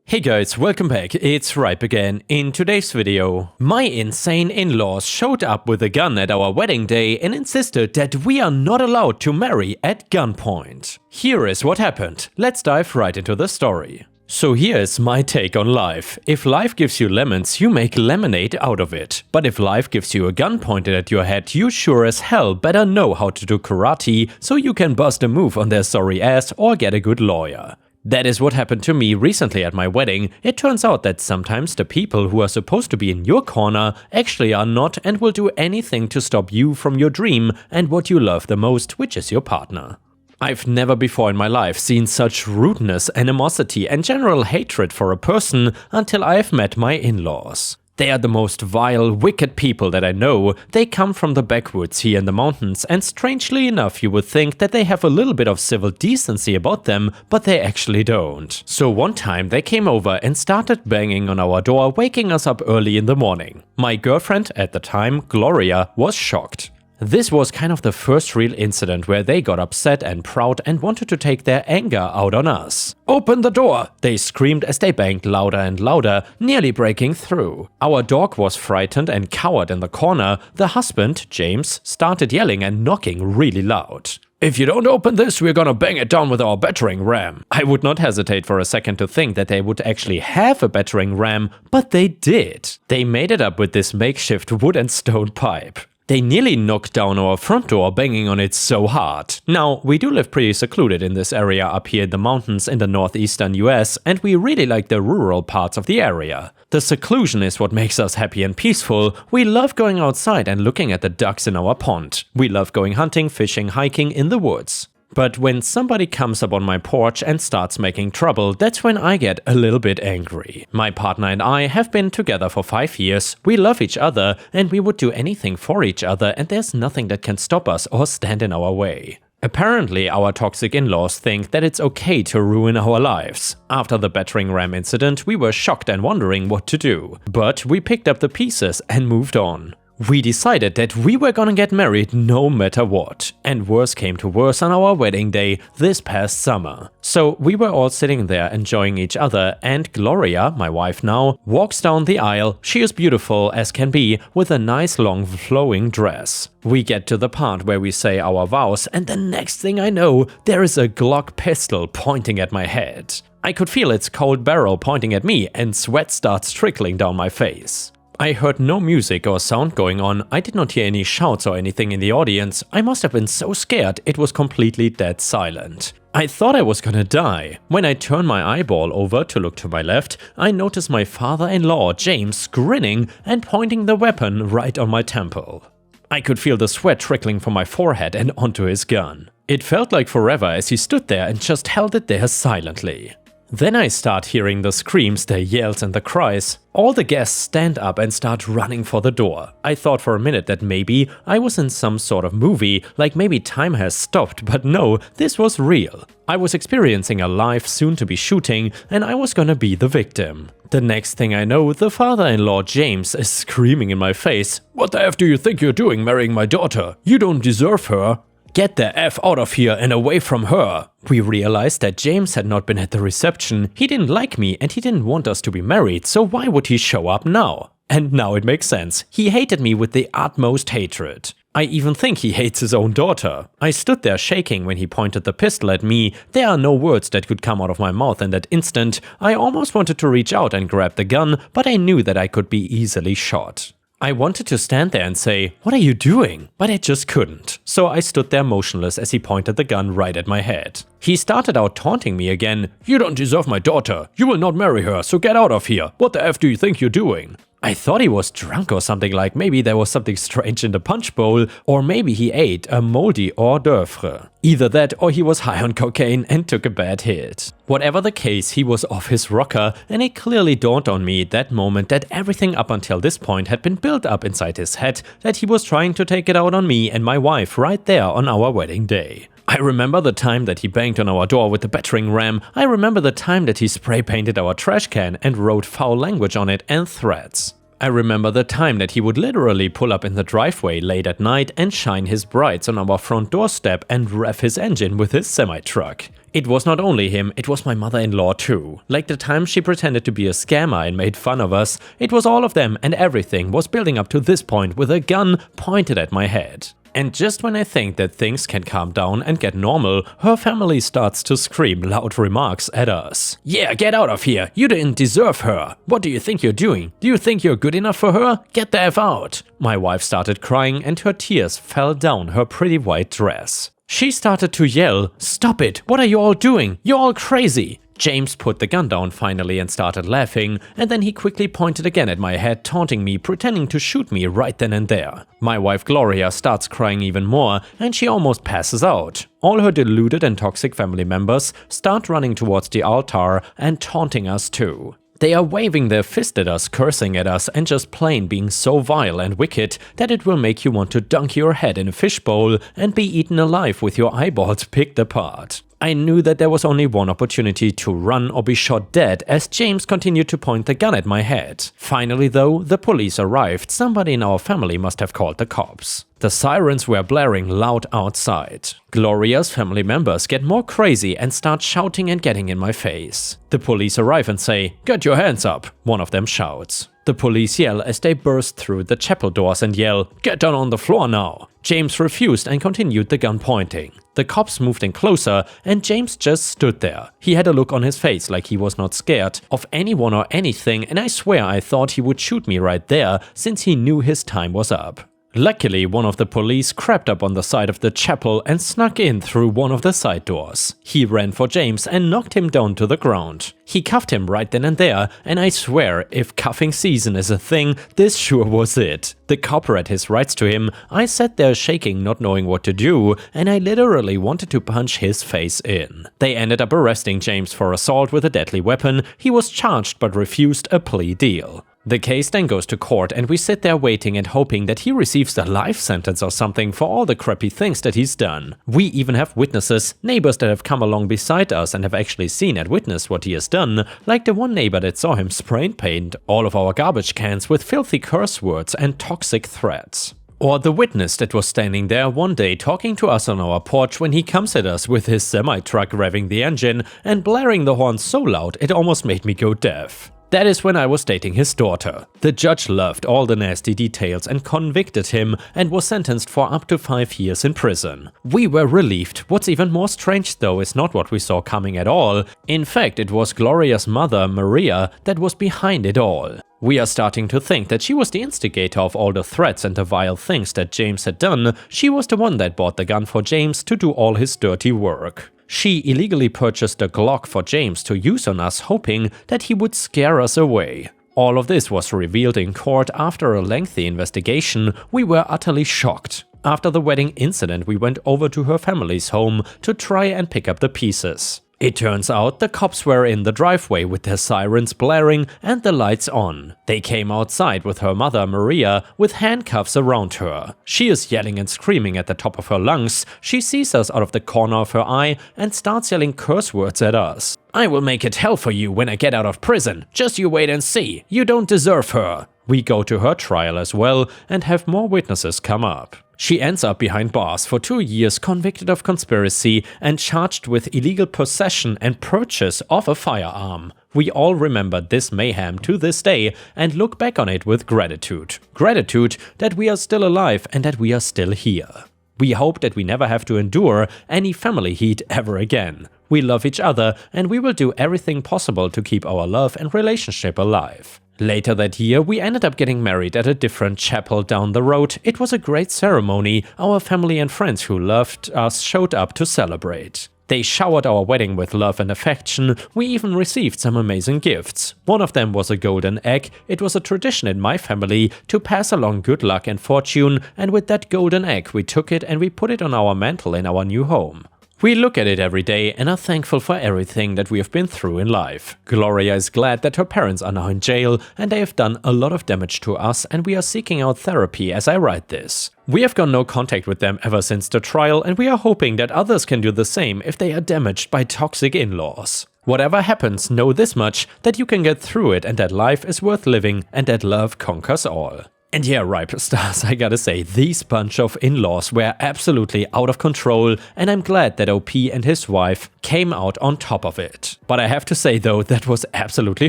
Hey guys, welcome back, it's Ripe again. In today's video, my insane in-laws showed up with a gun at our wedding day and insisted that we are not allowed to marry at gunpoint. Here is what happened, let's dive right into the story. So here's my take on life. If life gives you lemons, you make lemonade out of it. But if life gives you a gun pointed at your head, you sure as hell better know how to do karate so you can bust a move on their sorry ass or get a good lawyer. That is what happened to me recently at my wedding. It turns out that sometimes the people who are supposed to be in your corner actually are not and will do anything to stop you from your dream and what you love the most, which is your partner. I've never before in my life seen such rudeness, animosity and general hatred for a person until I've met my in-laws. They are the most vile, wicked people that I know. They come from the backwoods here in the mountains, and strangely enough you would think that they have a little bit of civil decency about them, but they actually don't. So one time they came over and started banging on our door, waking us up early in the morning. My girlfriend at the time, Gloria, was shocked. This was kind of the first real incident where they got upset and proud and wanted to take their anger out on us. "Open the door!" they screamed as they banged louder and louder, nearly breaking through. Our dog was frightened and cowered in the corner. The husband, James, started yelling and knocking really loud. "If you don't open this, we're gonna bang it down with our battering ram." I would not hesitate for a second to think that they would actually have a battering ram, but they did. They made it up with this makeshift wood and stone pipe. They nearly knocked down our front door banging on it so hard. Now, we do live pretty secluded in this area up here in the mountains in the northeastern US, and we really like the rural parts of the area. The seclusion is what makes us happy and peaceful. We love going outside and looking at the ducks in our pond. We love going hunting, fishing, hiking in the woods. But when somebody comes up on my porch and starts making trouble, that's when I get a little bit angry. My partner and I have been together for 5 years, we love each other, and we would do anything for each other, and there's nothing that can stop us or stand in our way. Apparently, our toxic in-laws think that it's okay to ruin our lives. After the battering ram incident, we were shocked and wondering what to do. But we picked up the pieces and moved on. We decided that we were gonna get married no matter what, and worse came to worse on our wedding day this past summer. So we were all sitting there enjoying each other, and Gloria, my wife now, walks down the aisle. She is beautiful as can be, with a nice long flowing dress. We get to the part where we say our vows, and the next thing I know, there is a Glock pistol pointing at my head. I could feel its cold barrel pointing at me, and sweat starts trickling down my face. I heard no music or sound going on, I did not hear any shouts or anything in the audience. I must have been so scared it was completely dead silent. I thought I was gonna die. When I turned my eyeball over to look to my left, I noticed my father-in-law, James, grinning and pointing the weapon right on my temple. I could feel the sweat trickling from my forehead and onto his gun. It felt like forever as he stood there and just held it there silently. Then I start hearing the screams, the yells and the cries. All the guests stand up and start running for the door. I thought for a minute that maybe I was in some sort of movie, like maybe time has stopped, but no, this was real. I was experiencing a live soon-to-be shooting, and I was gonna be the victim. The next thing I know, the father-in-law James is screaming in my face, "What the F do you think you're doing marrying my daughter? You don't deserve her. Get the F out of here and away from her." We realized that James had not been at the reception, he didn't like me and he didn't want us to be married, so why would he show up now? And now it makes sense, he hated me with the utmost hatred. I even think he hates his own daughter. I stood there shaking when he pointed the pistol at me. There are no words that could come out of my mouth in that instant. I almost wanted to reach out and grab the gun, but I knew that I could be easily shot. I wanted to stand there and say, "What are you doing?" But I just couldn't. So I stood there motionless as he pointed the gun right at my head. He started out taunting me again. "You don't deserve my daughter. You will not marry her, so get out of here. What the F do you think you're doing?" I thought he was drunk or something, like maybe there was something strange in the punch bowl, or maybe he ate a moldy hors d'oeuvre. Either that or he was high on cocaine and took a bad hit. Whatever the case, he was off his rocker, and it clearly dawned on me at that moment that everything up until this point had been built up inside his head, that he was trying to take it out on me and my wife right there on our wedding day. I remember the time that he banged on our door with the battering ram. I remember the time that he spray painted our trash can and wrote foul language on it and threats. I remember the time that he would literally pull up in the driveway late at night and shine his brights on our front doorstep and rev his engine with his semi-truck. It was not only him, it was my mother-in-law too. Like the time she pretended to be a scammer and made fun of us, it was all of them, and everything was building up to this point with a gun pointed at my head. And just when I think that things can calm down and get normal, her family starts to scream loud remarks at us. Yeah, get out of here! You didn't deserve her! What do you think you're doing? Do you think you're good enough for her? Get the F out! My wife started crying and her tears fell down her pretty white dress. She started to yell, "Stop it! What are you all doing? You're all crazy!" James put the gun down finally and started laughing, and then he quickly pointed again at my head, taunting me, pretending to shoot me right then and there. My wife Gloria starts crying even more, and she almost passes out. All her deluded and toxic family members start running towards the altar and taunting us too. They are waving their fist at us, cursing at us, and just plain being so vile and wicked that it will make you want to dunk your head in a fishbowl and be eaten alive with your eyeballs picked apart. I knew that there was only one opportunity to run or be shot dead as James continued to point the gun at my head. Finally though, the police arrived. Somebody in our family must have called the cops. The sirens were blaring loud outside. Gloria's family members get more crazy and start shouting and getting in my face. The police arrive and say, "Get your hands up," one of them shouts. The police yell as they burst through the chapel doors and yell, "Get down on the floor now!" James refused and continued the gun pointing. The cops moved in closer and James just stood there. He had a look on his face like he was not scared of anyone or anything, and I swear I thought he would shoot me right there since he knew his time was up. Luckily, one of the police crept up on the side of the chapel and snuck in through one of the side doors. He ran for James and knocked him down to the ground. He cuffed him right then and there, and I swear, if cuffing season is a thing, this sure was it. The cop read his rights to him. I sat there shaking, not knowing what to do, and I literally wanted to punch his face in. They ended up arresting James for assault with a deadly weapon. He was charged but refused a plea deal. The case then goes to court and we sit there waiting and hoping that he receives a life sentence or something for all the crappy things that he's done. We even have witnesses, neighbors that have come along beside us and have actually seen and witnessed what he has done, like the one neighbor that saw him spray paint all of our garbage cans with filthy curse words and toxic threats. Or the witness that was standing there one day talking to us on our porch when he comes at us with his semi-truck revving the engine and blaring the horn so loud it almost made me go deaf. That is when I was dating his daughter. The judge loved all the nasty details and convicted him and was sentenced for up to 5 years in prison. We were relieved. What's even more strange though is not what we saw coming at all. In fact, it was Gloria's mother, Maria, that was behind it all. We are starting to think that she was the instigator of all the threats and the vile things that James had done. She was the one that bought the gun for James to do all his dirty work. She illegally purchased a Glock for James to use on us, hoping that he would scare us away. All of this was revealed in court after a lengthy investigation. We were utterly shocked. After the wedding incident, we went over to her family's home to try and pick up the pieces. It turns out the cops were in the driveway with their sirens blaring and the lights on. They came outside with her mother Maria with handcuffs around her. She is yelling and screaming at the top of her lungs. She sees us out of the corner of her eye and starts yelling curse words at us. "I will make it hell for you when I get out of prison. Just you wait and see. You don't deserve her." We go to her trial as well and have more witnesses come up. She ends up behind bars for 2 years, convicted of conspiracy and charged with illegal possession and purchase of a firearm. We all remember this mayhem to this day and look back on it with gratitude. Gratitude that we are still alive and that we are still here. We hope that we never have to endure any family heat ever again. We love each other and we will do everything possible to keep our love and relationship alive. Later that year, we ended up getting married at a different chapel down the road. It was a great ceremony. Our family and friends who loved us showed up to celebrate. They showered our wedding with love and affection. We even received some amazing gifts. One of them was a golden egg. It was a tradition in my family to pass along good luck and fortune, and with that golden egg we took it and we put it on our mantle in our new home. We look at it every day and are thankful for everything that we have been through in life. Gloria is glad that her parents are now in jail and they have done a lot of damage to us, and we are seeking out therapy as I write this. We have got no contact with them ever since the trial, and we are hoping that others can do the same if they are damaged by toxic in-laws. Whatever happens, know this much, that you can get through it and that life is worth living and that love conquers all. And yeah, Ripestars, I gotta say, these bunch of in-laws were absolutely out of control, and I'm glad that OP and his wife came out on top of it. But I have to say though, that was absolutely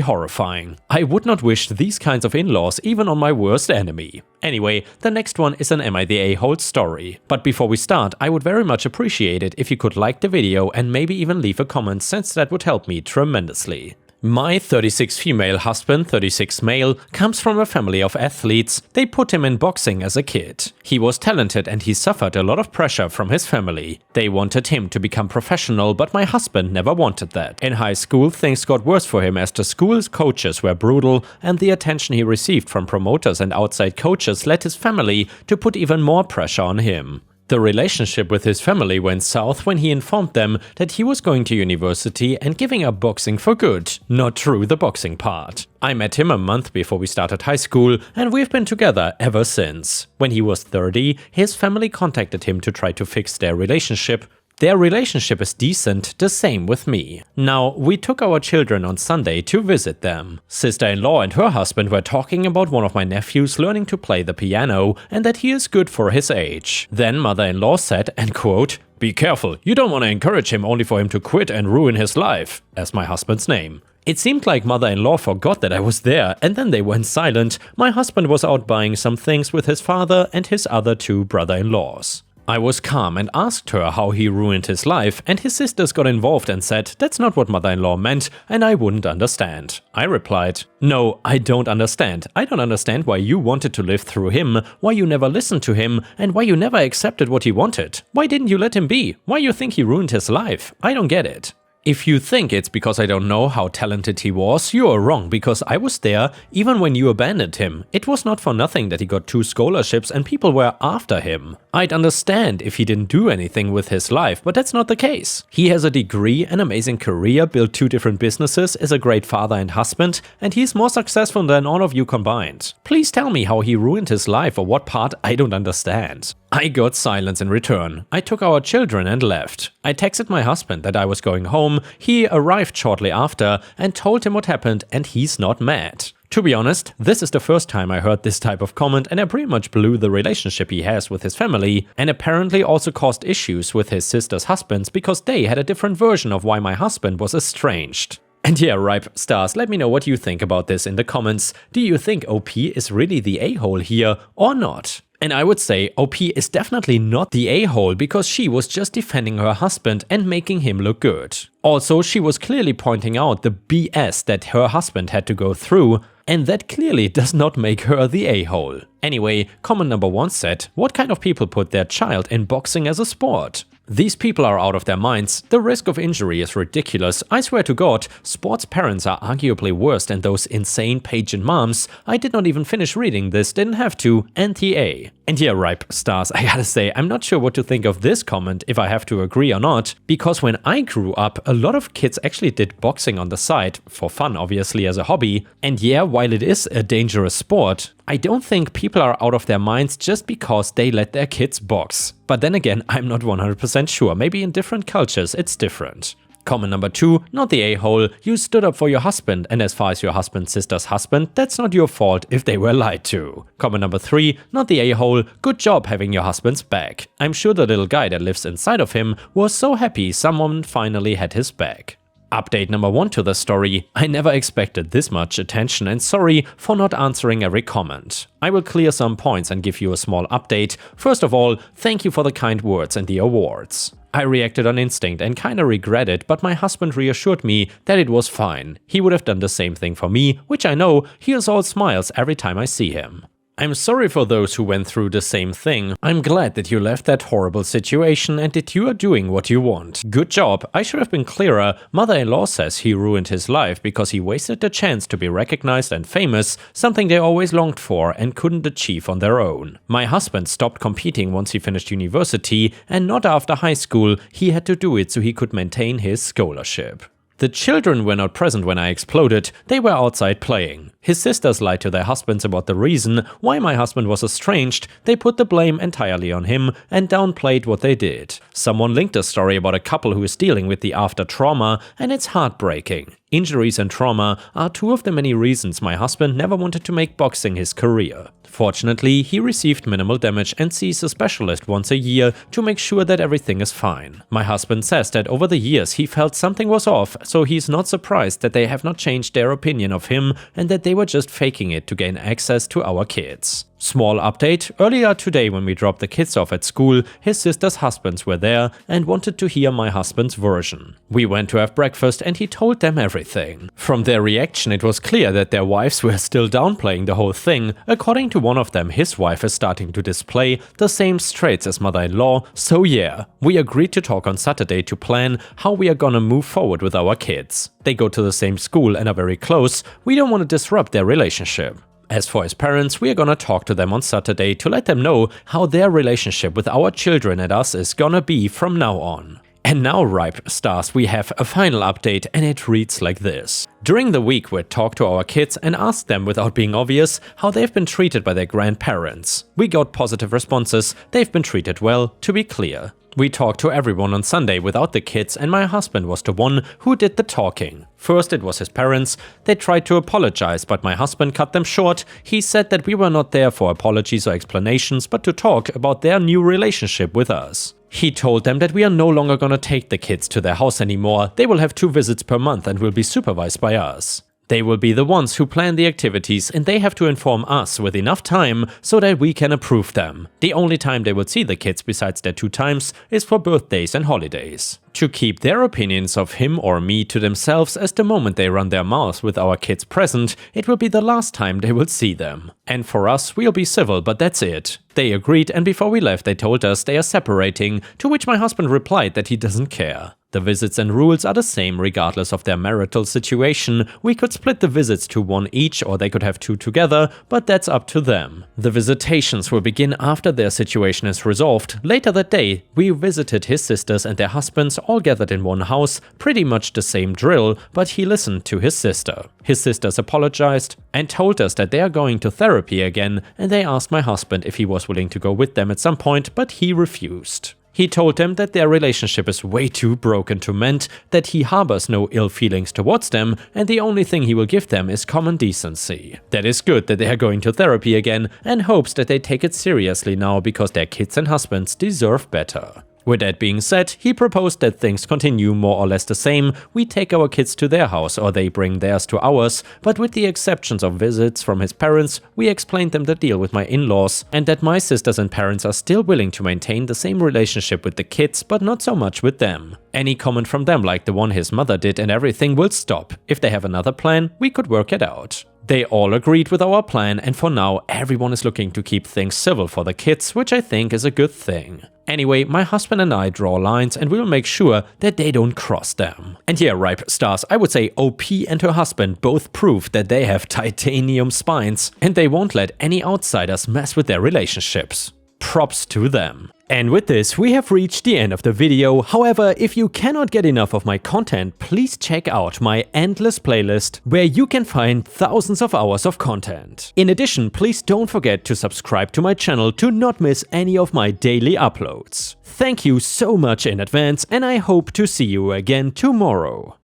horrifying. I would not wish these kinds of in-laws even on my worst enemy. Anyway, the next one is an Am I the A-hole story. But before we start, I would very much appreciate it if you could like the video and maybe even leave a comment, since that would help me tremendously. My 36 female husband, 36 male, comes from a family of athletes. They put him in boxing as a kid. He was talented and he suffered a lot of pressure from his family. They wanted him to become professional, but my husband never wanted that. In high school, things got worse for him as the school's coaches were brutal, and the attention he received from promoters and outside coaches led his family to put even more pressure on him. The relationship with his family went south when he informed them that he was going to university and giving up boxing for good, not through the boxing part. I met him a month before we started high school, and we've been together ever since. When he was 30, his family contacted him to try to fix their relationship. Their relationship is decent, the same with me. Now, we took our children on Sunday to visit them. Sister-in-law and her husband were talking about one of my nephews learning to play the piano and that he is good for his age. Then mother-in-law said, and quote, "Be careful, you don't want to encourage him only for him to quit and ruin his life," as my husband's name. It seemed like mother-in-law forgot that I was there, and then they went silent. My husband was out buying some things with his father and his other two brother-in-laws. I was calm and asked her how he ruined his life, and his sisters got involved and said that's not what mother-in-law meant and I wouldn't understand. I replied, "No, I don't understand. I don't understand why you wanted to live through him, why you never listened to him, and why you never accepted what he wanted. Why didn't you let him be? Why you think he ruined his life? I don't get it." If you think it's because I don't know how talented he was, you are wrong, because I was there even when you abandoned him. It was not for nothing that he got 2 scholarships and people were after him. I'd understand if he didn't do anything with his life, but that's not the case. He has a degree, an amazing career, built 2 different businesses, is a great father and husband, and he's more successful than all of you combined. Please tell me how he ruined his life or what part I don't understand. I got silence in return. I took our children and left. I texted my husband that I was going home. He arrived shortly after and told him what happened, and he's not mad. To be honest, this is the first time I heard this type of comment, and I pretty much blew the relationship he has with his family, and apparently also caused issues with his sister's husbands because they had a different version of why my husband was estranged. And yeah, Ripestars, let me know what you think about this in the comments. Do you think OP is really the a-hole here or not? And I would say OP is definitely not the a-hole, because she was just defending her husband and making him look good. Also, she was clearly pointing out the BS that her husband had to go through, and that clearly does not make her the a-hole. Anyway, comment number 1 said, what kind of people put their child in boxing as a sport? These people are out of their minds. The risk of injury is ridiculous. I swear to God, sports parents are arguably worse than those insane pageant moms. I did not even finish reading this, didn't have to, NTA. And yeah, Ripestars, I gotta say, I'm not sure what to think of this comment, if I have to agree or not, because when I grew up, a lot of kids actually did boxing on the side, for fun obviously as a hobby, and yeah, while it is a dangerous sport, I don't think people are out of their minds just because they let their kids box. But then again, I'm not 100% sure, maybe in different cultures it's different. Comment number 2, not the a-hole, you stood up for your husband, and as far as your husband's sister's husband, that's not your fault if they were lied to. Comment number 3, not the a-hole, good job having your husband's back. I'm sure the little guy that lives inside of him was so happy someone finally had his back. Update number 1 to the story. I never expected this much attention, and sorry for not answering every comment. I will clear some points and give you a small update. First of all, thank you for the kind words and the awards. I reacted on instinct and kinda regret it, but my husband reassured me that it was fine. He would have done the same thing for me, which I know, he is all smiles every time I see him. I'm sorry for those who went through the same thing. I'm glad that you left that horrible situation and that you are doing what you want. Good job. I should have been clearer. Mother-in-law says he ruined his life because he wasted the chance to be recognized and famous, something they always longed for and couldn't achieve on their own. My husband stopped competing once he finished university, and not after high school. He had to do it so he could maintain his scholarship. The children were not present when I exploded, they were outside playing. His sisters lied to their husbands about the reason why my husband was estranged. They put the blame entirely on him and downplayed what they did. Someone linked a story about a couple who is dealing with the after trauma, and it's heartbreaking. Injuries and trauma are two of the many reasons my husband never wanted to make boxing his career. Fortunately, he received minimal damage and sees a specialist once a year to make sure that everything is fine. My husband says that over the years he felt something was off, so he's not surprised that they have not changed their opinion of him and that they were just faking it to gain access to our kids. Small update, earlier today when we dropped the kids off at school, his sister's husbands were there and wanted to hear my husband's version. We went to have breakfast and he told them everything. From their reaction it was clear that their wives were still downplaying the whole thing. According to one of them, his wife is starting to display the same traits as mother-in-law, so yeah, we agreed to talk on Saturday to plan how we are gonna move forward with our kids. They go to the same school and are very close, we don't want to disrupt their relationship. As for his parents, we are gonna talk to them on Saturday to let them know how their relationship with our children and us is gonna be from now on. And now, Ripe Stars, we have a final update and it reads like this. During the week we talked to our kids and asked them without being obvious how they've been treated by their grandparents. We got positive responses, they've been treated well, to be clear. We talked to everyone on Sunday without the kids and my husband was the one who did the talking. First it was his parents, they tried to apologize but my husband cut them short. He said that we were not there for apologies or explanations but to talk about their new relationship with us. He told them that we are no longer gonna take the kids to their house anymore, they will have 2 visits per month and will be supervised by us. They will be the ones who plan the activities and they have to inform us with enough time so that we can approve them. The only time they will see the kids besides their 2 times is for birthdays and holidays. To keep their opinions of him or me to themselves, as the moment they run their mouths with our kids present, it will be the last time they will see them. And for us, we'll be civil, but that's it. They agreed and before we left they told us they are separating, to which my husband replied that he doesn't care. The visits and rules are the same regardless of their marital situation. We could split the visits to 1 each or they could have 2 together, but that's up to them. The visitations will begin after their situation is resolved. Later that day, we visited his sisters and their husbands all gathered in one house, pretty much the same drill, but he listened to his sister. His sisters apologized and told us that they are going to therapy again and they asked my husband if he was willing to go with them at some point, but he refused. He told them that their relationship is way too broken to mend, that he harbors no ill feelings towards them, and the only thing he will give them is common decency. That is good that they are going to therapy again, and hopes that they take it seriously now because their kids and husbands deserve better. With that being said, he proposed that things continue more or less the same. We take our kids to their house or they bring theirs to ours, but with the exceptions of visits from his parents, we explained them the deal with my in-laws and that my sisters and parents are still willing to maintain the same relationship with the kids, but not so much with them. Any comment from them like the one his mother did and everything will stop. If they have another plan, we could work it out. They all agreed with our plan and for now everyone is looking to keep things civil for the kids, which I think is a good thing. Anyway, my husband and I draw lines and we'll make sure that they don't cross them. And yeah, Ripe Stars, I would say OP and her husband both proved that they have titanium spines and they won't let any outsiders mess with their relationships. Props to them. And with this, we have reached the end of the video. However, if you cannot get enough of my content, please check out my endless playlist, where you can find thousands of hours of content. In addition, please don't forget to subscribe to my channel to not miss any of my daily uploads. Thank you so much in advance, and I hope to see you again tomorrow.